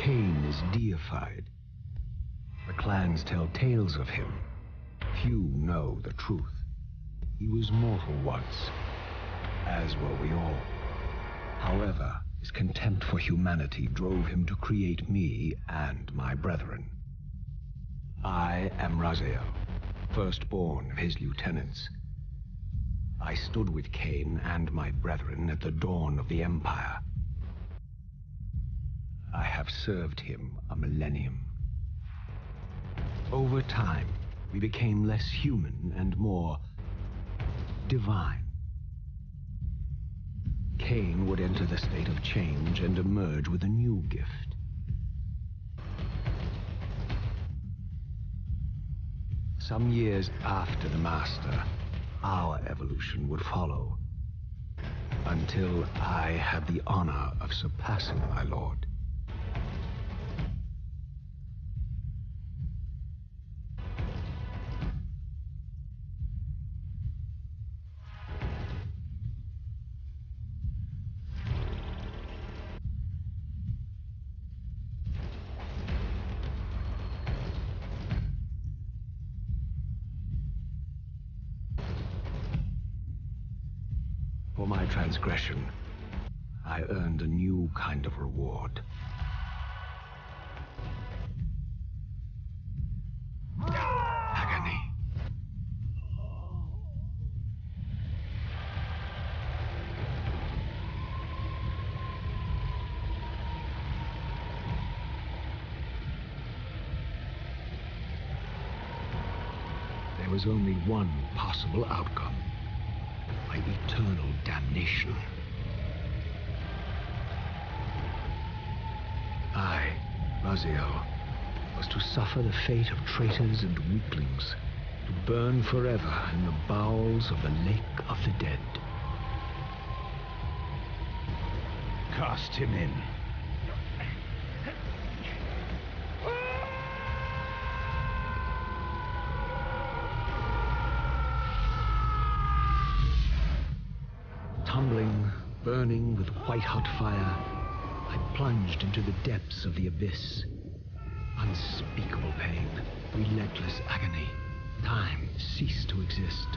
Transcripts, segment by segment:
Kain is deified. The clans tell tales of him. Few know the truth. He was mortal once, as were we all. However, his contempt for humanity drove him to create me and my brethren. I am Raziel, firstborn of his lieutenants. I stood with Kain and my brethren at the dawn of the Empire. I have served him a millennium. Over time, we became less human and more divine. Kain would enter the state of change and emerge with a new gift. Some years after the Master, our evolution would follow, until I had the honor of surpassing my lord. For my transgression, I earned a new kind of reward. Agony. There was only one possible outcome. My eternal damnation. I, Raziel, was to suffer the fate of traitors and weaklings, to burn forever in the bowels of the Lake of the Dead. Cast him in. Tumbling, burning with white-hot fire, I plunged into the depths of the abyss. Unspeakable pain, relentless agony. Time ceased to exist.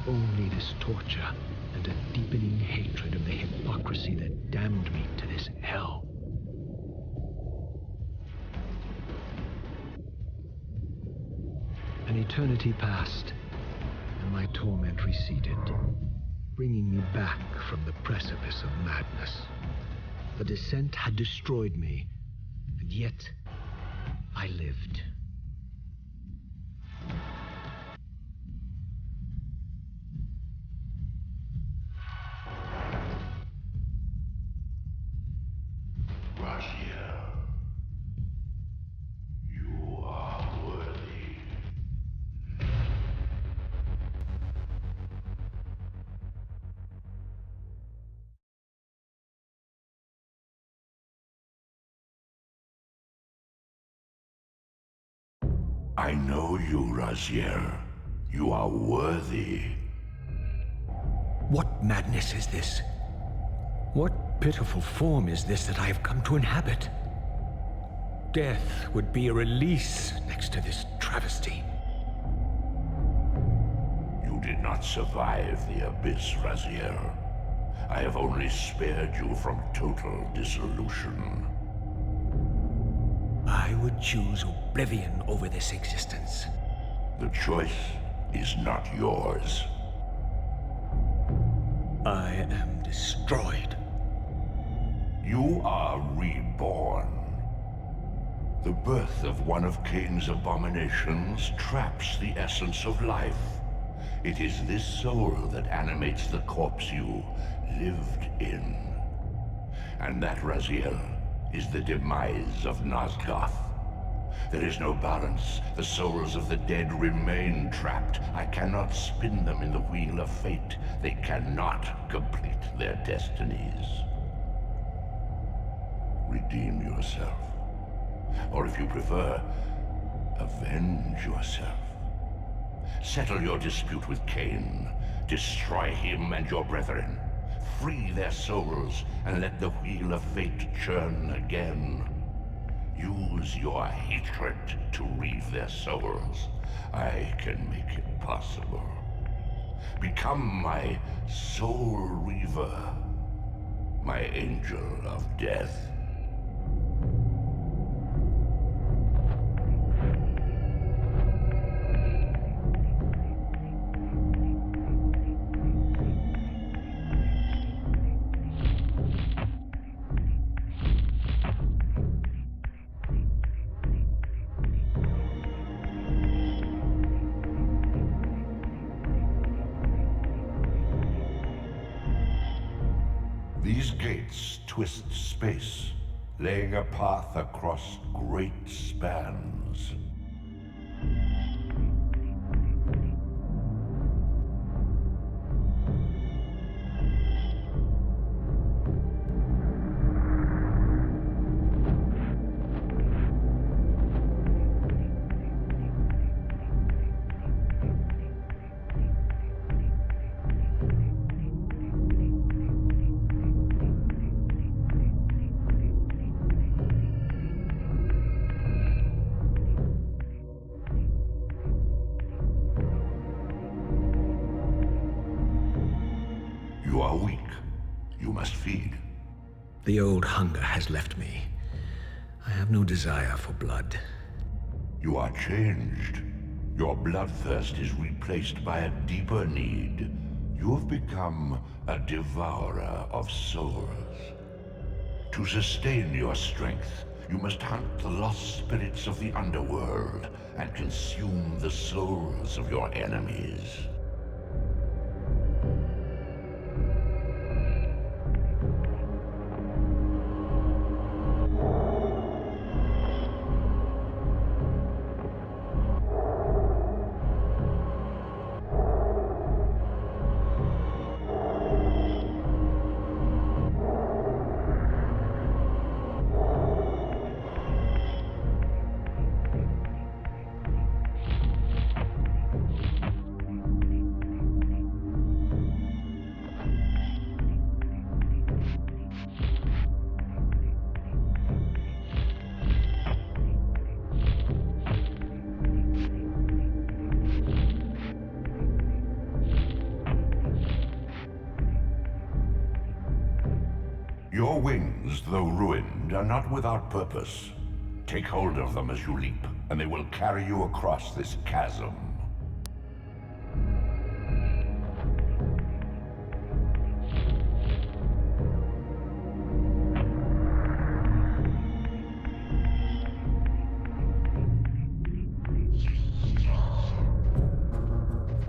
Only this torture and a deepening hatred of the hypocrisy that damned me to this hell. An eternity passed, and my torment receded, bringing me back from the precipice of madness. The descent had destroyed me, and yet I lived. Raziel, you are worthy. I know you, Raziel. You are worthy. What madness is this? What pitiful form is this that I have come to inhabit? Death would be a release next to this travesty. You did not survive the abyss, Raziel. I have only spared you from total dissolution. I would choose oblivion over this existence. The choice is not yours. I am destroyed. You are reborn. The birth of one of Kain's abominations traps the essence of life. It is this soul that animates the corpse you lived in. And that, Raziel, is the demise of Nosgoth. There is no balance. The souls of the dead remain trapped. I cannot spin them in the wheel of fate. They cannot complete their destinies. Redeem yourself. Or if you prefer, avenge yourself. Settle your dispute with Kain. Destroy him and your brethren. Free their souls and let the wheel of fate churn again. Use your hatred to reave their souls. I can make it possible. Become my soul reaver, my angel of death. These gates twist space, laying a path across great spans. You are weak. You must feed. The old hunger has left me. I have no desire for blood. You are changed. Your bloodthirst is replaced by a deeper need. You have become a devourer of souls. To sustain your strength, you must hunt the lost spirits of the underworld and consume the souls of your enemies. Your wings, though ruined, are not without purpose. Take hold of them as you leap, and they will carry you across this chasm.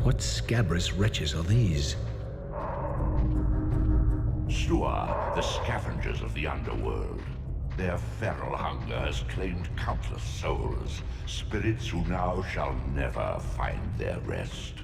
What scabrous wretches are these? Sua, the scavengers of the underworld. Their feral hunger has claimed countless souls, spirits who now shall never find their rest.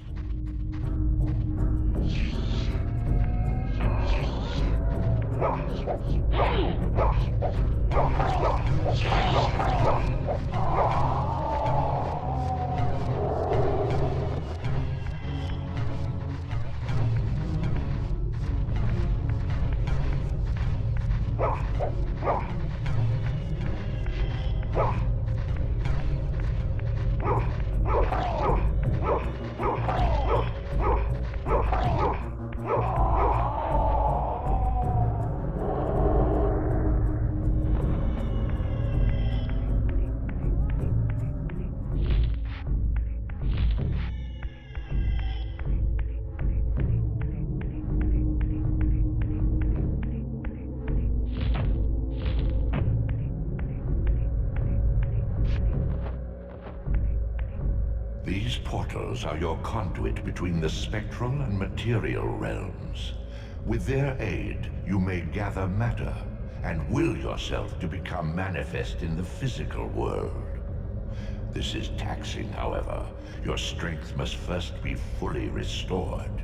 These portals are your conduit between the spectral and material realms. With their aid, you may gather matter and will yourself to become manifest in the physical world. This is taxing, however. Your strength must first be fully restored.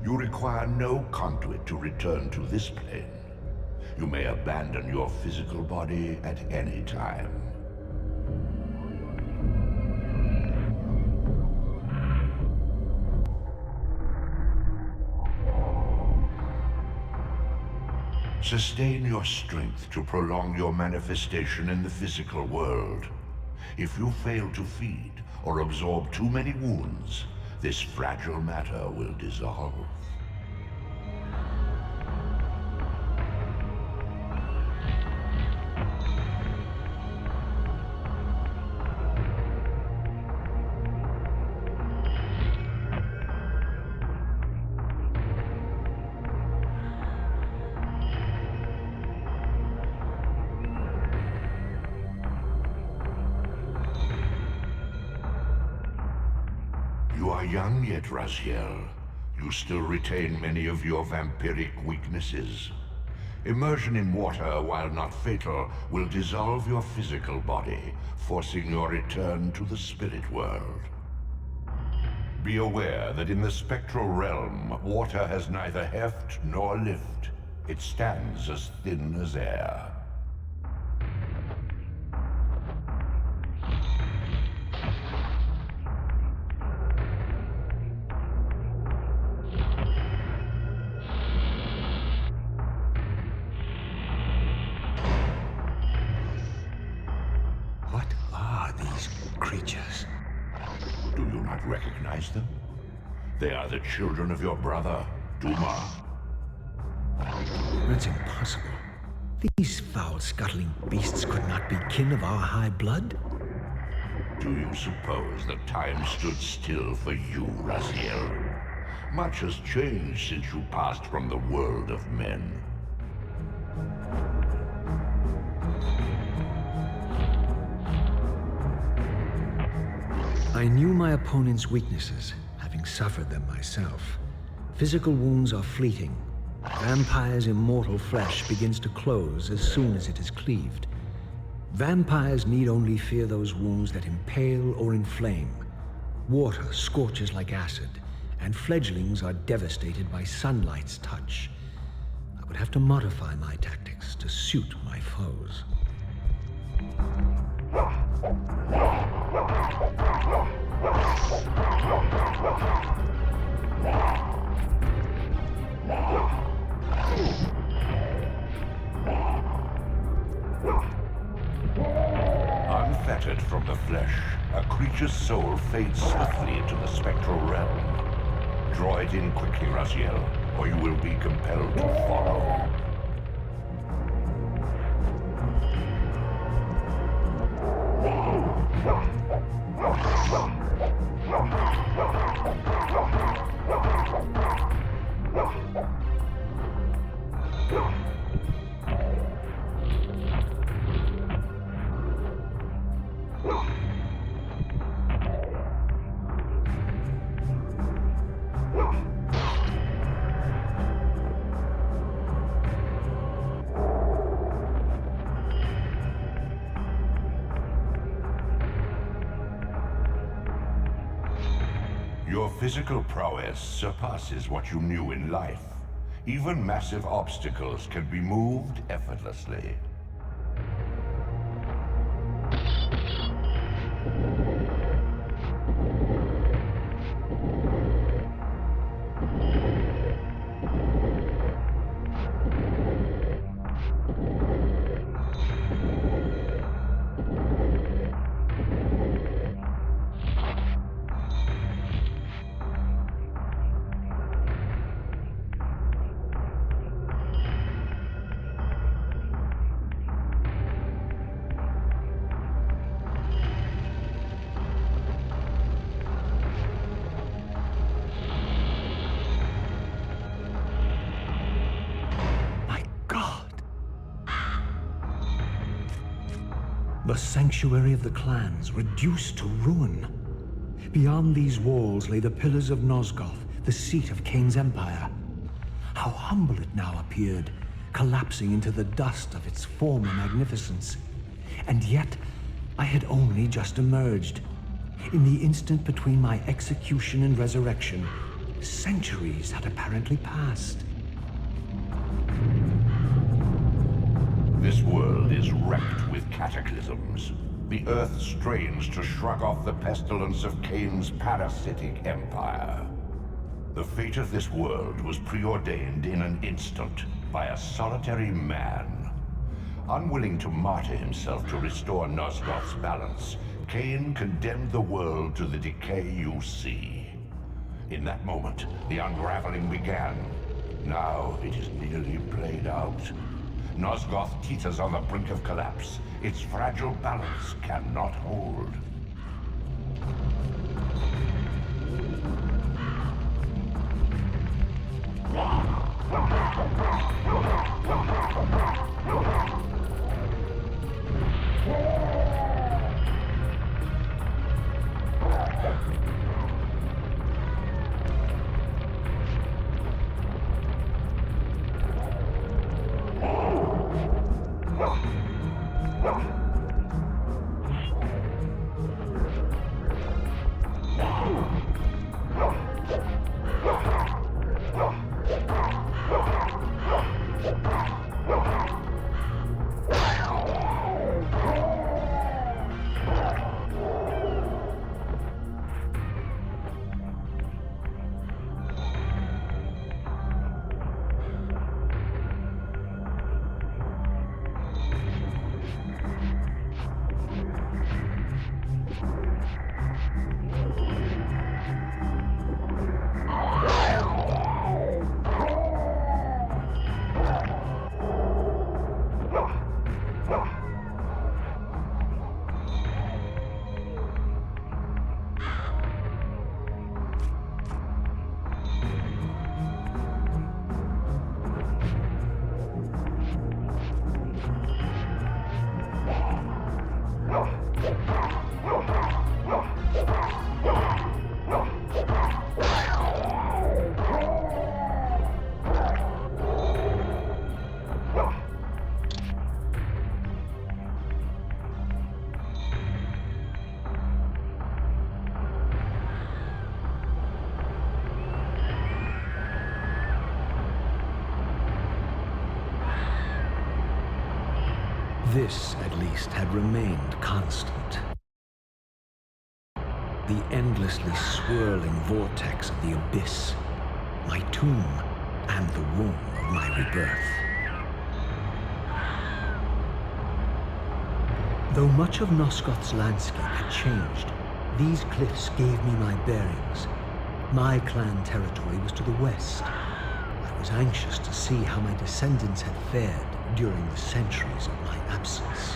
You require no conduit to return to this plane. You may abandon your physical body at any time. Sustain your strength to prolong your manifestation in the physical world. If you fail to feed or absorb too many wounds, this fragile matter will dissolve. You are young yet, Raziel. You still retain many of your vampiric weaknesses. Immersion in water, while not fatal, will dissolve your physical body, forcing your return to the spirit world. Be aware that in the spectral realm, water has neither heft nor lift. It stands as thin as air. Creatures. Do you not recognize them? They are the children of your brother, Duma. That's impossible. These foul, scuttling beasts could not be kin of our high blood. Do you suppose that time stood still for you, Raziel? Much has changed since you passed from the world of men. I knew my opponent's weaknesses, having suffered them myself. Physical wounds are fleeting. Vampire's immortal flesh begins to close as soon as it is cleaved. Vampires need only fear those wounds that impale or inflame. Water scorches like acid, and fledglings are devastated by sunlight's touch. I would have to modify my tactics to suit my foes. Unfettered from the flesh, a creature's soul fades swiftly into the spectral realm. Draw it in quickly, Raziel, or you will be compelled to follow. Your physical prowess surpasses what you knew in life. Even massive obstacles can be moved effortlessly. The sanctuary of the clans reduced to ruin. Beyond these walls lay the pillars of Nosgoth, the seat of Kain's empire. How humble it now appeared, collapsing into the dust of its former magnificence. And yet, I had only just emerged. In the instant between my execution and resurrection, centuries had apparently passed. This world is wrecked with cataclysms. The Earth strains to shrug off the pestilence of Kain's parasitic empire. The fate of this world was preordained in an instant. by a solitary man. Unwilling to martyr himself to restore Nosgoth's balance, Kain condemned the world to the decay you see. In that moment, the unraveling began. Now it is nearly played out. Nosgoth teeters on the brink of collapse. Its fragile balance cannot hold. This, at least, had remained constant. The endlessly swirling vortex of the abyss, my tomb, and the womb of my rebirth. Though much of Nosgoth's landscape had changed, these cliffs gave me my bearings. My clan territory was to the west. I was anxious to see how my descendants had fared during the centuries of my absence.